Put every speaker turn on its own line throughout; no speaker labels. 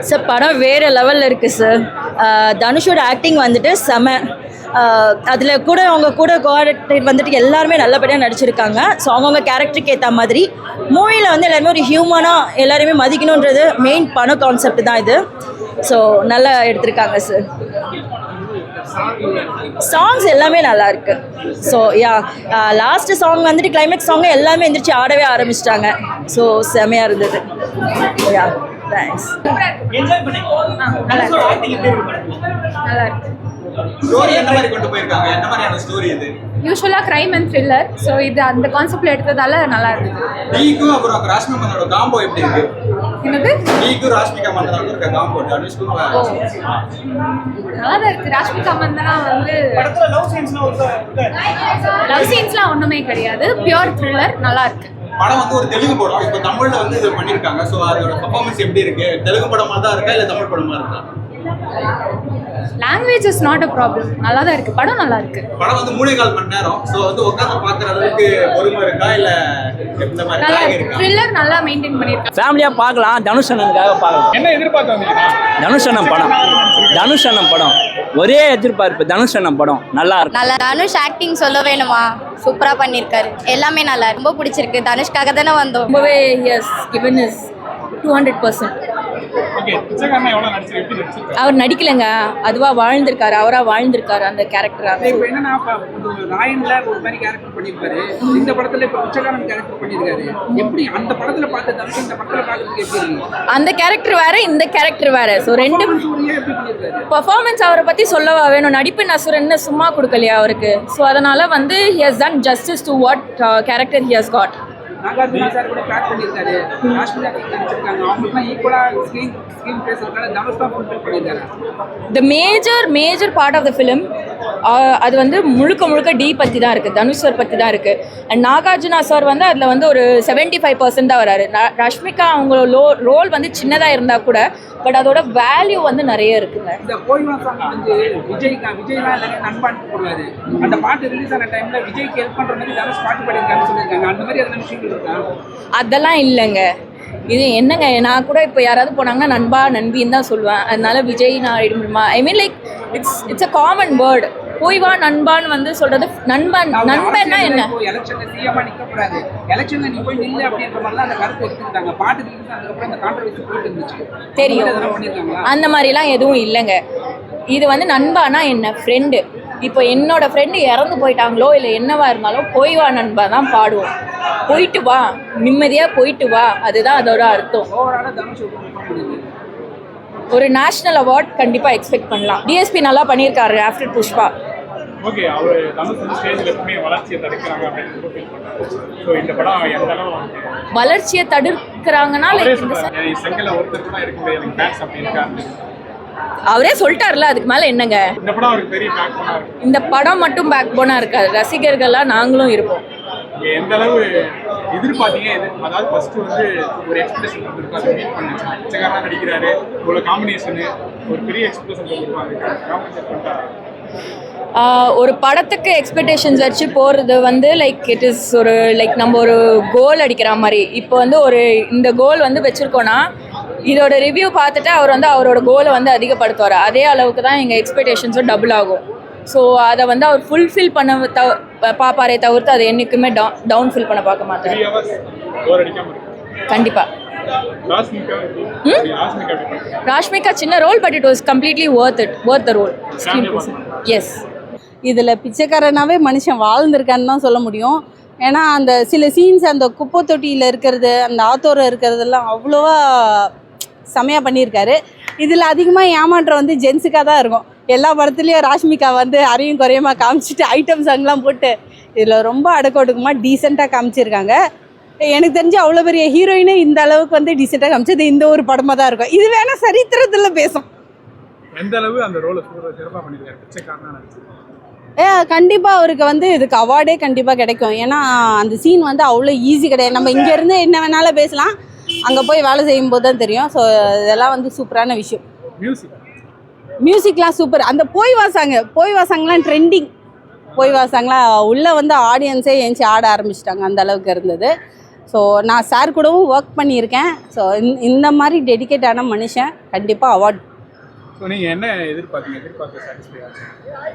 Sir படம் வேறு லெவலில் இருக்குது சார். தனுஷோட ஆக்டிங் வந்துட்டு செம. அதில் கூட அவங்க கூட கோஆர்டினேட் வந்துட்டு எல்லாருமே நல்லபடியாக நடிச்சிருக்காங்க. ஸோ அவங்கவுங்க கேரக்டருக்கு ஏற்ற மாதிரி மூவியில் வந்து எல்லாருமே ஒரு ஹியூமனாக எல்லாருமே மதிக்கணுன்றது மெயின் படம் கான்செப்ட் தான் இது. ஸோ நல்லா எடுத்திருக்காங்க சார். சாங்ஸ் எல்லாமே நல்லா இருக்கு. ஸோ யா லாஸ்ட் சாங் வந்துட்டு கிளைமேக்ஸ் சாங் எல்லாமே எந்திரிச்சு ஆடவே ஆரம்பிச்சிட்டாங்க. ஸோ செமையாக இருந்தது. Yeah thanks.
நல்லா இருக்கு.
ஸ்டோரி என்ன மாதிரி கொண்டு போயிருக்காங்க? என்ன மாதிரியான ஸ்டோரி இது?
யூசுவலாக க்ரைம் அண்ட் த்ரில்லர். ஸோ இது அந்த கான்செப்ட்ல எடுத்ததால நல்லா இருந்தது.
நீக்கும் அப்புறம் ராஷ்மிகா மந்தனோட காம்போ எப்படி இருக்கு?
என்னது?
நீக்கும் ராஷ்மிகா மந்தனோட இருக்க காம்போ அனுஷ்கும்
நல்லா தான் இருக்கு. ராஷ்மிகா மந்தனா வந்து லவ் சீன்ஸ்லாம் ஒன்றுமே கிடையாது. Pure thriller. நல்லா இருக்கு.
படம் வந்து ஒரு தெலுங்கு படம். இப்போ தமிழ்ல வந்து இது பண்ணிருக்காங்க. ஸோ அதோட பெர்ஃபார்மன்ஸ் எப்படி இருக்கு? தெலுங்கு படமா தான் இருக்கா இல்ல தமிழ் படமா இருக்கா?
Language is not a problem. நல்லா தான் இருக்கு. படம் நல்லா இருக்கு.
படம் வந்து 3.25 மணி நேரம். ஸோ வந்து உட்காந்து பார்க்குற அளவுக்கு பொறுமை இருக்கா இல்ல இந்த மாதிரி
நல்லா
lag
இருக்கு.
இருக்கா?
த்ரில்லர் நல்லா மெயின்டைன் பண்ணியிருக்காங்க.
ஃபேமிலியாக பார்க்கலாம். தனுஷ் அண்ணனுக்காக பார்க்கலாம்.
என்ன எதிர்பார்த்து வந்தீங்கன்னா?
தனுஷ் அண்ணன் படம் ஒரே எதிர்பார்ப்பு. தனுஷ் அண்ணன் படம் நல்லா இருக்கு.
நல்லா. தனுஷ் ஆக்டிங் சொல்ல வேணுமா? சூப்பரா பண்ணியிருக்காரு. எல்லாமே நல்லா ரொம்ப பிடிச்சிருக்கு. தனுஷ்காக தானே வந்தோம்.
ரொம்பவே எஸ் கிவன் இஸ் 200%.
ஓகே, பிச்சைக்காரனா எவ்வளவு நடிச்சிருக்கு? எப்படி நடிச்சிருக்கு?
அவர் நடிக்கலைங்க, அதுவாக வாழ்ந்திருக்காரு. அவராக வாழ்ந்திருக்காரு அந்த கேரக்டராக.
இப்போ என்னன்னா ராயன்ல ஒரு மாதிரி கேரக்டர் பண்ணியிருப்பாரு. இந்த படத்துல இப்போ பிச்சைக்காரன் கேரக்டர் பண்ணியிருக்காரு. எப்படி அந்த படத்துல பார்த்து தனுஷ் இந்த படத்துல பார்க்கறதுக்கு எப்படி இருக்கு?
அந்த கேரக்டர் வேற, இந்த கேரக்டர் வேற. ஸோ ரெண்டு
சூரியா எப்படி பண்ணியிருக்காரு?
பர்ஃபார்மன்ஸ் அவரை பற்றி சொல்லவா வேணும்? நடிப்பு நசுரன்னு சும்மா கொடுக்கலையா அவருக்கு? ஸோ அதனால வந்து he has done justice to what character he has got.
Nagarjuna sir கூட பேக் பண்ணியிருக்காரு. ராஷ்மிகா நடிச்சிருக்காங்க. அவங்களுக்குலாம் ஈக்குவலா ஸ்க்ரீன் பேசுறதுனால தனுஷ் தான் ஃபுல்ஃபில் பண்ணியிருக்காரு.
The major part of the film அது வந்து முழுக்க டி பற்றி தான் இருக்குது. தனுஷ் சார் பற்றி தான் இருக்குது. அண்ட் நாகார்ஜுனா சார் வந்து அதில் வந்து ஒரு 75% தான் வராரு. ரஷ்மிகா அவங்களோட ரோல் வந்து சின்னதாக இருந்தால் கூட பட் அதோட வேல்யூ வந்து நிறைய இருக்குங்க.
இந்த கோயிவா சாங் வந்து விஜய்லாம் நிறைய நண்பாட்டு போடுவாரு. அந்த பாட்டு ரிலீஸ் ஆன டைம்ல விஜய்க்கு ஹெல்ப் பண்ற மாதிரி தனுஷ் பாட்டு பாடியிருக்காருன்னு சொல்லியிருக்காங்க. அந்த மாதிரி அதெல்லாம் விஷயங்கள் இருக்கா?
அதெல்லாம் இல்லைங்க. இது என்னங்க, நான் கூட இப்போ யாராவது போனாங்கன்னா நண்பா நண்பின்னு தான் சொல்லுவேன். அதனால விஜய் நான் ஆயிட முடியுமா? I mean like it's a common word. போய் வா நண்பான்னு வந்து சொல்றது. நண்பன்னா என்ன?
எலெக்ஷன்ல சிஎம்மா நிக்க கூடாது, எலெக்ஷன்ல நீ போய் நில்லு அப்படின்ற மாதிரி அந்த கருத்து எடுத்துக்கிட்டாங்க. பாட்டு ரிலீஸ் அதுக்கப்புறம் அந்த கான்ட்ரவர்சி போயிட்டு இருந்துச்சு.
தெரியும், அந்த மாதிரிலாம் எதுவும் இல்லைங்க. இது வந்து நண்பானா என்ன? ஃப்ரெண்டு. இப்போ என்னோட ஃப்ரெண்டு இறந்து போயிட்டாங்களோ இல்லை என்னவா இருந்தாலும் போய் வா நண்பா தான் பாடுவோம். போயிட்டு வா, நிம்மதியாக போயிட்டு வா, அதுதான் அதோட அர்த்தம். ஒரு நேஷ்னல் அவார்ட் கண்டிப்பாக எக்ஸ்பெக்ட் பண்ணலாம். டிஎஸ்பி நல்லா பண்ணியிருக்காரு ஆஃப்டர் புஷ்பா.
ஓகே, அவர் தனுஷ் வந்து ஸ்டேஜில் எப்பவுமே வளர்ச்சியை தடுக்கிறாங்க அப்படின்னு ஃபீல் பண்ணுறாங்க. ஸோ இந்த படம் எந்த அளவு
வளர்ச்சியை தடுக்கிறாங்கன்னா
செங்கல ஒருத்தர் கூட இருக்க முடியாது எனக்கு ஃபேன்ஸ் அப்படி இருக்காரு.
அவரே சொல்லிட்டார்ல, அதுக்கு மேலே என்னங்க?
இந்த படம் அவருக்கு பெரிய பேக் போனா இருக்கு.
இந்த படம் மட்டும் பேக் போனா இருக்காது, ரசிகர்கள்லாம் நாங்களும் இருப்போம்.
எந்த அளவு எதிர்பார்த்தீங்க? அதாவது ஃபர்ஸ்ட் வந்து ஒரு எக்ஸ்பிரஷன் இருக்கும், அதை மீட் பண்ணுச்சு. பிச்சைக்காரனா நடிக்கிறாரு, ஒரு காம்பினேஷனு, ஒரு பெரிய எக்ஸ்பிரஷன் பண்ணிட்டாரு.
ஒரு படத்துக்கு எக்ஸ்பெக்டேஷன்ஸ் வச்சு போகிறது வந்து லைக் இட் இஸ் ஒரு லைக் நம்ம ஒரு கோல் அடிக்கிற மாதிரி. இப்போ வந்து ஒரு இந்த கோல் வந்து வச்சுருக்கோன்னா இதோட ரிவ்யூ பார்த்துட்டு அவர் வந்து அவரோட கோலை வந்து அதிகப்படுத்துவார். அதே அளவுக்கு தான் எங்கள் எக்ஸ்பெக்டேஷன்ஸும் டபுள் ஆகும். ஸோ அதை வந்து அவர் ஃபுல்ஃபில் பண்ண பார்ப்பாரே தவிர்த்து அதை என்றைக்குமே டவுன்ஃபில் பண்ண பார்க்க மாட்டார். கண்டிப்பாக. ராஷ்மிகா சின்ன role, but it was completely worth the role. Yes.
இதில் பிச்சைக்காரனாவே மனுஷன் வாழ்ந்திருக்கான்னு தான் சொல்ல முடியும். ஏன்னா அந்த சில சீன்ஸ், அந்த குப்பை தொட்டியில் இருக்கிறது, அந்த ஆத்தோரம் இருக்கிறதெல்லாம் அவ்வளோவா செமையாக பண்ணியிருக்காரு. இதில் அதிகமாக ஏமாற்றம் வந்து ஜென்ஸுக்காக தான் இருக்கும். எல்லா படத்துலேயும் ராஷ்மிகா வந்து அரையும் குறையமாக காமிச்சிட்டு ஐட்டம் சாங்லாம் போட்டு இதில் ரொம்ப அடக்கொடுக்கமாக டீசெண்டாக காமிச்சிருக்காங்க. எனக்கு தெரிஞ்சு அவ்வளோ பெரிய ஹீரோயினே இந்த அளவுக்கு வந்து டீசெண்டாக காமிச்சது இந்த ஒரு படமாக தான் இருக்கும். இது வேணால் சரித்திரத்தில் பேசும்.
எந்த அளவு அந்த ரோலை சிறப்பாக பண்ணியிருக்காரு பிச்சைக்காரனா?
கண்டிப்பாக அவருக்கு வந்து இதுக்கு அவார்டே கண்டிப்பாக கிடைக்கும். ஏன்னா அந்த சீன் வந்து அவ்வளோ ஈஸி கிடையாது. நம்ம இங்கேருந்து என்ன வேணாலும் பேசலாம், அங்கே போய் வேலை செய்யும்போது தான் தெரியும். ஸோ இதெல்லாம் வந்து சூப்பரான விஷயம். மியூசிக்லாம் சூப்பர். அந்த போய் வாசாங்கலாம் ட்ரெண்டிங். போய் வாசாங்கலாம் உள்ளே வந்து ஆடியன்ஸே ஏஞ்சி ஆட ஆரம்பிச்சிட்டாங்க, அந்த அளவுக்கு இருந்தது. ஸோ நான் சார் கூடவும் ஒர்க் பண்ணியிருக்கேன். ஸோ இந்த மாதிரி டெடிகேட்டான மனுஷன் கண்டிப்பாக அவார்ட்.
ஸோ நீங்கள் என்ன எதிர்பார்க்க சாட்டிஸ்ஃபை ஆச்சு?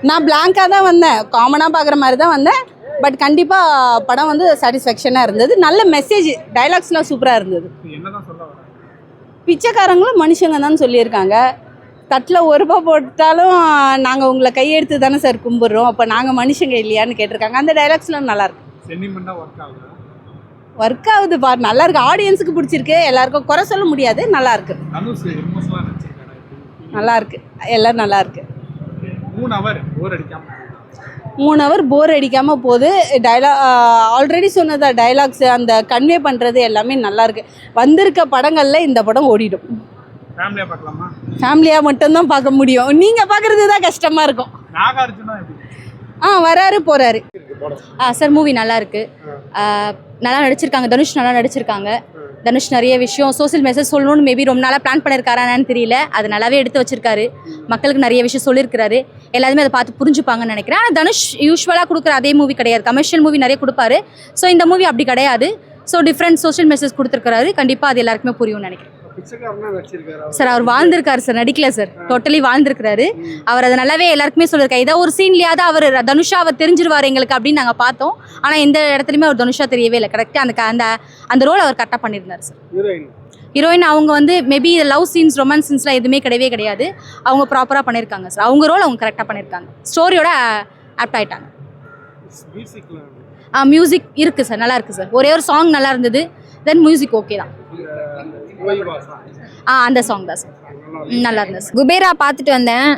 நான் பிளாங்காக தான் வந்தேன், காமனாக பார்க்குற மாதிரி தான் வந்தேன். பட் கண்டிப்பாக படம் வந்து சாட்டிஸ்ஃபேக்ஷனாக இருந்தது. நல்ல மெசேஜ், டைலாக்ஸ்லாம் சூப்பராக இருந்தது.
என்ன தான் சொல்ல வராங்க?
பிச்சைக்காரங்களும் மனுஷங்க தான் சொல்லியிருக்காங்க. தட்டில் ₹1 போட்டாலும் நாங்கள் உங்களை கையெடுத்து தானே சார் கும்பிட்றோம், அப்போ நாங்கள் மனுஷங்க இல்லையான்னு கேட்டிருக்காங்க. அந்த டைலாக்ஸ்லாம் நல்லாயிருக்கு.
சென்டிமெண்ட்டாக ஒர்க் ஆகுது.
ஒர்க் ஆகுது பார், நல்லாயிருக்கு. ஆடியன்ஸுக்கு பிடிச்சிருக்கு, எல்லாருக்கும் குறை சொல்ல முடியாது, நல்லாயிருக்கு.
தனுஷ் எமோஷனலாக நினச்சிருக்காங்க.
நல்லாயிருக்கு, எல்லாம் நல்லாயிருக்கு.
3 ஹவர் போர் அடிக்காமல்
3 ஹவர் போர் அடிக்காமல் போகுது. ஆல்ரெடி சொன்னதா டைலாக்ஸு அந்த கன்வே பண்ணுறது எல்லாமே நல்லாயிருக்கு. வந்திருக்க படங்களில் இந்த படம் ஓடிடும்.
ஃபேமிலியாக பார்க்கலாமா?
ஃபேமிலியாக மட்டும்தான் பார்க்க முடியும், நீங்கள் பார்க்குறது தான் கஷ்டமாக இருக்கும்.
நாகார்ஜுனா எப்படி?
வராரு போகிறாரு.
சார் மூவி நல்லா இருக்கு. நல்லா நடிச்சிருக்காங்க, தனுஷ் நல்லா நடிச்சிருக்காங்க. தனுஷ் நிறைய விஷயம் சோசியல் மெசேஜ் சொல்லணும்னு மேபி ரொம்ப நாளாக பிளான் பண்ணியிருக்காரான்னு தெரியல. அது நல்லாவே எடுத்து வச்சிருக்காரு, மக்களுக்கு நிறைய விஷயம் சொல்லியிருக்காரு. எல்லாருமே அதை பார்த்து புரிஞ்சுப்பாங்கன்னு நினைக்கிறேன். ஆனால் தனுஷ் யூஸ்வலாக கொடுக்குற அதே மூவி கிடையாது, கமர்ஷியல் மூவி நிறைய கொடுப்பாரு. ஸோ இந்த மூவி அப்படி கிடையாது. ஸோ டிஃப்ரெண்ட் சோஷியல் மெசேஜ் கொடுத்துருக்காரு. கண்டிப்பாக அது எல்லாருக்குமே புரியும்னு நினைக்கிறேன். சார் அவர் வாழ்ந்திருக்காரு சார், நடிக்கல சார், டோட்டலி வாழ்ந்திருக்கிறாரு. அவர் அதை நல்லாவே எல்லாருக்குமே சொல்லியிருக்காரு. ஏதோ ஒரு சீன்லையாவது அவர் தனுஷா அவர் தெரிஞ்சிருவார் எங்களுக்கு அப்படின்னு நாங்கள் பார்த்தோம். ஆனால் எந்த இடத்துலையுமே அவர் தனுஷா தெரியவே இல்லை. கரெக்டாக அந்த அந்த ரோல் அவர் கரெக்டாக பண்ணியிருந்தார் சார். ஹீரோயின் அவங்க வந்து மேபி லவ் சீன்ஸ், ரொமான்ஸ் சீன்ஸ்லாம் எதுவுமே கிடையவே கிடையாது. அவங்க ப்ராப்பராக பண்ணியிருக்காங்க சார். அவங்க ரோல் அவங்க கரெக்டாக பண்ணியிருக்காங்க. ஸ்டோரியோட ஆப்ட் ஆகிட்டாங்க. மியூசிக் இருக்குது சார், நல்லா இருக்குது சார். ஒரே ஒரு சாங் நல்லா இருந்தது. தென் மியூசிக் ஓகே தான். அந்த சாங் தான் சார் நல்லா இருந்தது. குபேரா பார்த்துட்டு வந்தேன்,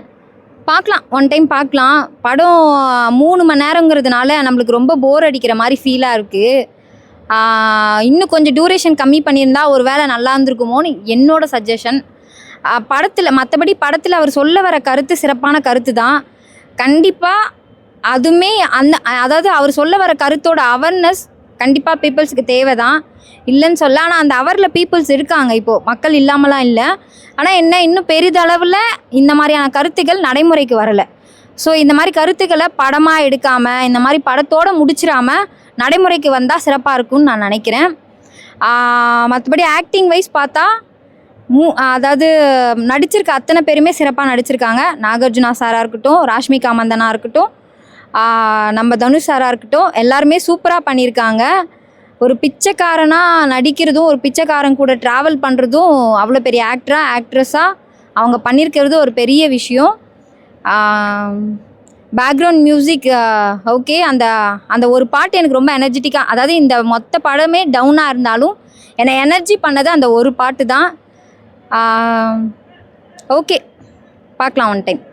பார்க்கலாம், ஒன் டைம் பார்க்கலாம். படம் 3 மணி நேரங்கிறதுனால நம்மளுக்கு ரொம்ப போர் அடிக்கிற மாதிரி ஃபீலாக இருக்குது. இன்னும் கொஞ்சம் டியூரேஷன் கம்மி பண்ணியிருந்தா ஒரு வேளை நல்லா இருந்திருக்குமோன்னு என்னோட சஜஷன். படத்தில் மற்றபடி படத்தில் அவர் சொல்ல வர கருத்து சிறப்பான கருத்து தான். கண்டிப்பாக அதுவுமே அதாவது அவர் சொல்ல வர கருத்தோட அவேர்னஸ் கண்டிப்பாக பீப்புள்ஸுக்கு தேவை தான், இல்லைன்னு சொல்ல. ஆனால் அந்த அவரில் பீப்புள்ஸ் இருக்காங்க, இப்போது மக்கள் இல்லாமலாம் இல்லை. ஆனால் என்ன, இன்னும் பெரிதளவில் இந்த மாதிரியான கருத்துக்கள் நடைமுறைக்கு வரலை. ஸோ இந்த மாதிரி கருத்துக்களை படமாக எடுக்காமல், இந்த மாதிரி படத்தோடு முடிச்சிடாமல் நடைமுறைக்கு வந்தால் சிறப்பாக இருக்கும்னு நான் நினைக்கிறேன். மற்றபடி ஆக்டிங் வைஸ் பார்த்தா அதாவது நடிச்சிருக்க அத்தனை பேருமே சிறப்பாக நடிச்சிருக்காங்க. நாகார்ஜுனா சாராக இருக்கட்டும், ராஷ்மிகா மந்தனா இருக்கட்டும், நம்ம தனுஷ் சாராக இருக்கட்டும், எல்லாருமே சூப்பராக பண்ணியிருக்காங்க. ஒரு பிச்சைக்காரனாக நடிக்கிறதும், ஒரு பிச்சைக்காரன் கூட ட்ராவல் பண்ணுறதும், அவ்வளோ பெரிய ஆக்ட்ரஸாக அவங்க பண்ணியிருக்கிறது ஒரு பெரிய விஷயம். Background music okay. அந்த ஒரு பாட்டு எனக்கு ரொம்ப எனர்ஜெட்டிக்காக, அதாவது இந்த மொத்த படமே டவுனாக இருந்தாலும் என்னை எனர்ஜி பண்ணது அந்த ஒரு பாட்டு தான். ஓகே, பார்க்கலாம் ஒன் டைம்.